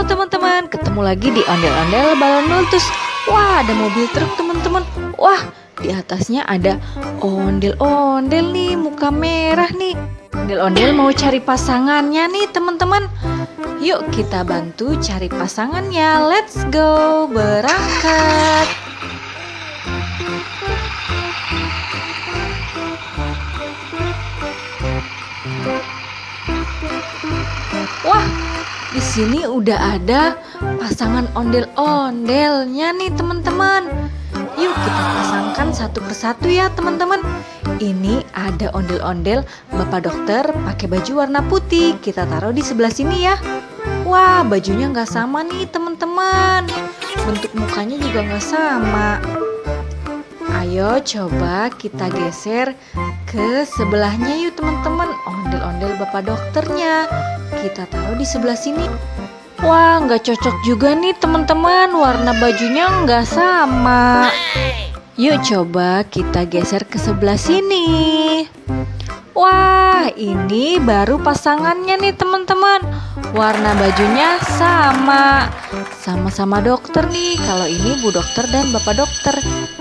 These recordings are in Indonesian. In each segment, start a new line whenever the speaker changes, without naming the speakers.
Halo teman-teman, ketemu lagi di ondel-ondel balon meletus. Wah, ada mobil truk teman-teman. Wah, di atasnya ada ondel-ondel nih, muka merah nih. Ondel-ondel mau cari pasangannya nih teman-teman. Yuk kita bantu cari pasangannya. Let's go, berangkat. Wah, di sini udah ada pasangan ondel-ondelnya nih teman-teman. Yuk kita pasangkan satu persatu ya teman-teman. Ini ada ondel-ondel Bapak Dokter pakai baju warna putih. Kita taruh di sebelah sini ya. Wah, bajunya nggak sama nih teman-teman. Bentuk mukanya juga nggak sama. Ayo coba kita geser ke sebelahnya yuk teman-teman. Ondel-ondel Bapak Dokternya kita taruh di sebelah sini. Wah, nggak cocok juga nih teman-teman. Warna bajunya nggak sama. Yuk coba kita geser ke sebelah sini. Wah, ini baru pasangannya nih teman-teman. Warna bajunya sama-sama dokter nih. Kalau ini Bu Dokter dan Bapak Dokter.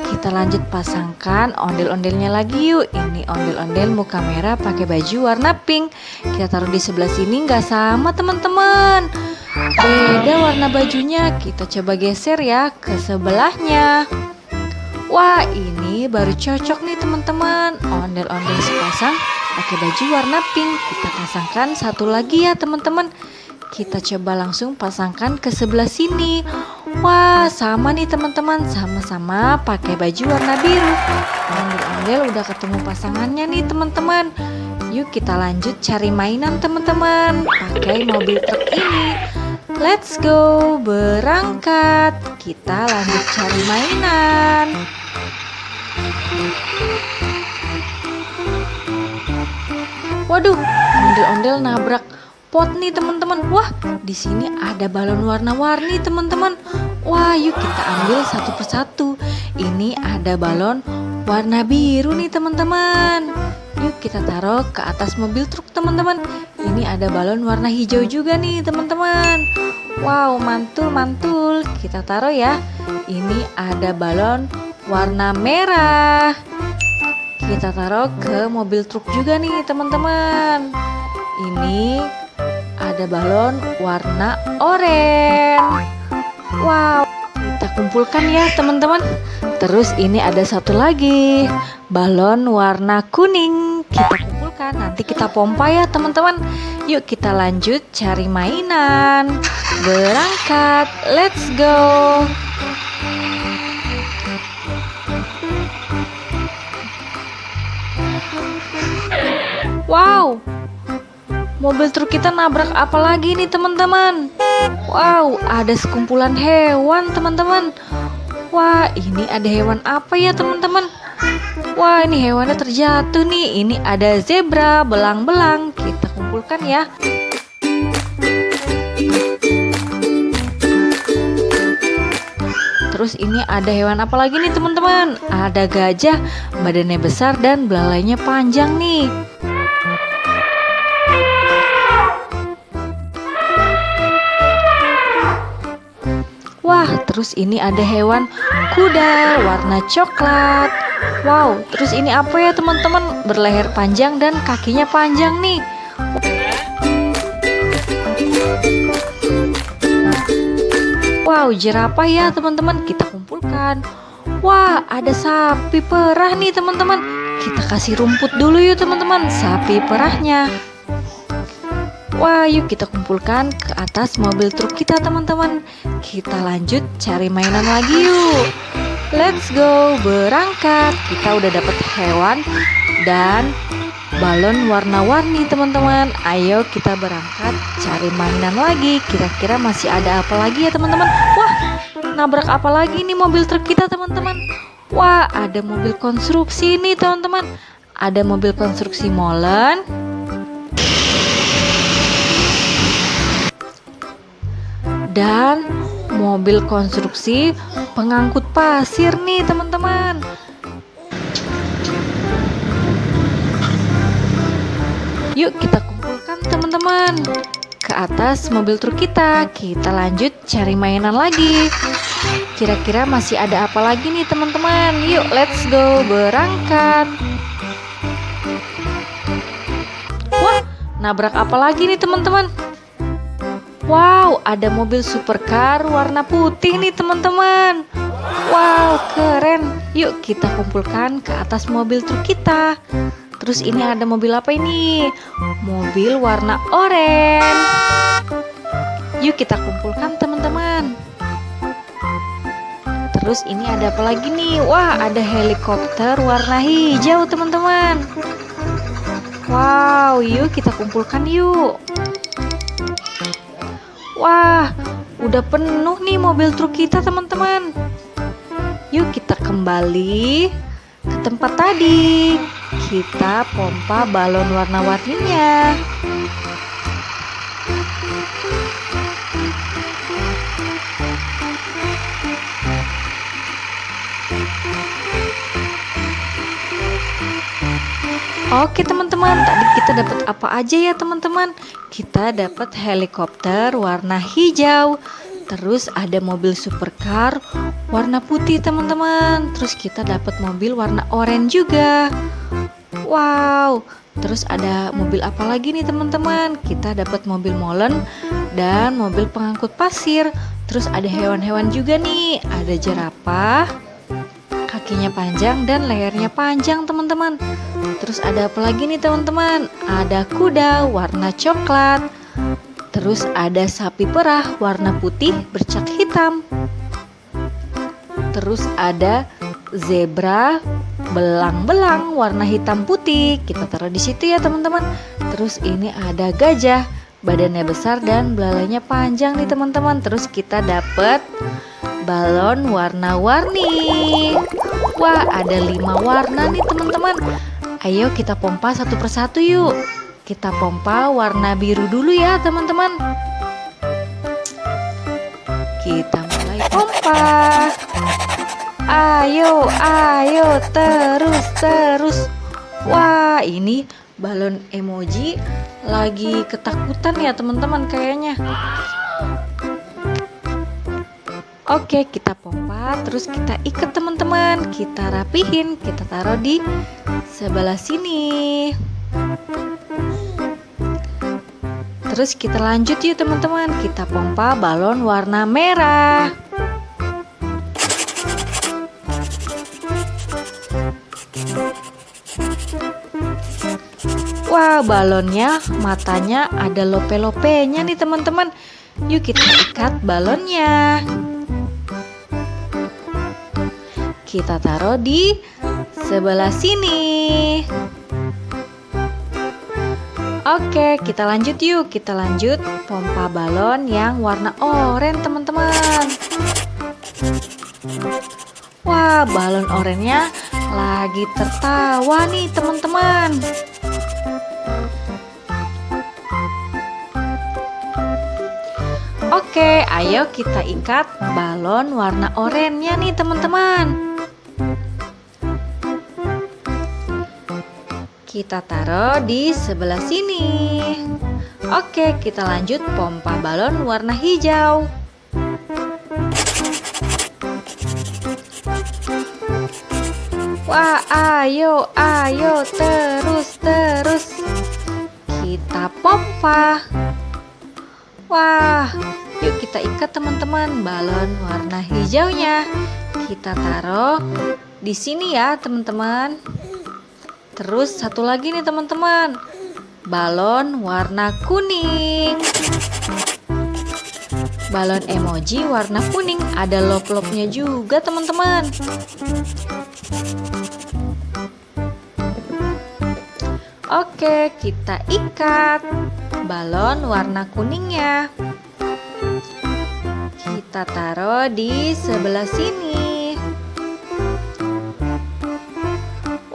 Kita lanjut pasangkan ondel-ondelnya lagi yuk. Ini ondel-ondel muka merah pakai baju warna pink. Kita taruh di sebelah sini, nggak sama teman-teman. Beda warna bajunya. Kita coba geser ya ke sebelahnya. Wah, ini baru cocok nih teman-teman. Ondel-ondel sepasang pakai baju warna pink. Kita pasangkan satu lagi ya teman-teman. Kita coba langsung pasangkan ke sebelah sini. Wah, sama nih teman-teman, sama-sama pakai baju warna biru. Ondel-ondel udah ketemu pasangannya nih teman-teman. Yuk kita lanjut cari mainan teman-teman. Pakai mobil truk ini. Let's go, berangkat. Kita lanjut cari mainan. Waduh, ondel-ondel nabrak pot nih teman-teman. Wah, di sini ada balon warna-warni teman-teman. Wah, yuk kita ambil satu persatu. Ini ada balon warna biru nih teman-teman. Yuk kita taruh ke atas mobil truk teman-teman. Ini ada balon warna hijau juga nih teman-teman. Wow, mantul-mantul. Kita taruh ya. Ini ada balon warna merah. Kita taruh ke mobil truk juga nih teman-teman. Ini ada balon warna oranye. Wow, kita kumpulkan ya teman-teman. Terus ini ada satu lagi, balon warna kuning. Kita kumpulkan, nanti kita pompa ya teman-teman. Yuk kita lanjut cari mainan. Berangkat, let's go. Wow, mobil truk kita nabrak apa lagi nih teman-teman? Wow, ada sekumpulan hewan teman-teman. Wah, ini ada hewan apa ya teman-teman? Wah, ini hewannya terjatuh nih. Ini ada zebra belang-belang. Kita kumpulkan ya. Terus ini ada hewan apa lagi nih teman-teman? Ada gajah, badannya besar dan belalainya panjang nih. Wah, terus ini ada hewan kuda warna coklat. Wow, terus ini apa ya teman-teman? Berleher panjang dan kakinya panjang nih. Wow, jerapah ya teman-teman. Kita kumpulkan. Wah, ada sapi perah nih teman-teman. Kita kasih rumput dulu yuk teman-teman. Sapi perahnya. Wah, yuk kita kumpulkan ke atas mobil truk kita teman-teman. Kita lanjut cari mainan lagi yuk. Let's go, berangkat. Kita udah dapet hewan dan balon warna-warni teman-teman. Ayo kita berangkat cari mainan lagi. Kira-kira masih ada apa lagi ya teman-teman? Wah, nabrak apa lagi nih mobil truk kita teman-teman? Wah, ada mobil konstruksi nih teman-teman. Ada mobil konstruksi molen. Dan mobil konstruksi pengangkut pasir nih teman-teman. Yuk kita kumpulkan teman-teman. ke atas mobil truk kita. Kita lanjut cari mainan lagi. Kira-kira masih ada apa lagi nih teman-teman? Yuk let's go, berangkat. Wah, nabrak apa lagi nih teman-teman? Wow, ada mobil supercar warna putih nih teman-teman. Wow, keren. Yuk kita kumpulkan ke atas mobil truk kita. Terus ini ada mobil apa ini? Mobil warna oranye. Yuk kita kumpulkan teman-teman. Terus ini ada apa lagi nih? Wah, ada helikopter warna hijau teman-teman. Wow, yuk kita kumpulkan yuk. Wah, udah penuh nih mobil truk kita teman-teman. Yuk kita kembali ke tempat tadi. Kita pompa balon warna-warninya. Oke teman-teman, tadi kita dapat apa aja ya teman-teman? Kita dapat helikopter warna hijau. Terus ada mobil supercar warna putih teman-teman. Terus kita dapat mobil warna oranye juga. Wow, terus ada mobil apa lagi nih teman-teman? Kita dapat mobil molen dan mobil pengangkut pasir. Terus ada hewan-hewan juga nih. Ada jerapah, kakinya panjang dan lehernya panjang teman-teman. Terus ada apa lagi nih teman-teman? Ada kuda warna coklat. Terus ada sapi perah warna putih bercat hitam. Terus ada zebra belang-belang warna hitam putih. Kita taruh di situ ya teman-teman. Terus ini ada gajah, badannya besar dan belalainya panjang nih teman-teman. Terus kita dapat balon warna-warni. Wah, ada 5 warna nih teman-teman. Ayo kita pompa satu persatu yuk. Kita pompa warna biru dulu ya teman-teman. Kita mulai pompa. Ayo, ayo, terus. Wah, ini balon emoji lagi ketakutan ya teman-teman kayaknya. Oke, kita pompa, terus kita ikat teman-teman. Kita rapihin, kita taruh di sebelah sini. Terus kita lanjut yuk teman-teman. Kita pompa balon warna merah. Wah, balonnya matanya ada lope-lopenya nih teman-teman. Yuk kita ikat balonnya. Kita taruh di sebelah sini. Oke, kita lanjut yuk. Kita lanjut pompa balon yang warna oranye teman-teman. Wah, balon oranye-nya lagi tertawa nih teman-teman. Oke, ayo kita ikat balon warna oranye-nya nih teman-teman. Kita taruh di sebelah sini. Oke, kita lanjut pompa balon warna hijau. Wah, ayo, terus. Kita pompa. Wah, yuk kita ikat teman-teman balon warna hijaunya. Kita taruh di sini ya teman-teman. Terus satu lagi nih teman-teman, balon warna kuning. Balon emoji warna kuning, ada lop-lopnya juga teman-teman. Oke, kita ikat balon warna kuningnya. Kita taruh di sebelah sini.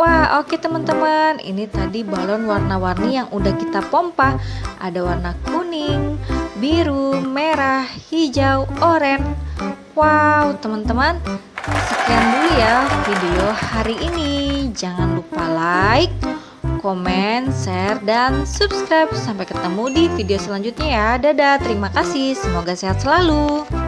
Wah, oke teman-teman, ini tadi balon warna-warni yang udah kita pompa. Ada warna kuning, biru, merah, hijau, oranye. Wow, teman-teman, sekian dulu ya video hari ini. Jangan lupa like, komen, share, dan subscribe. Sampai ketemu di video selanjutnya ya. Dadah, terima kasih. Semoga sehat selalu.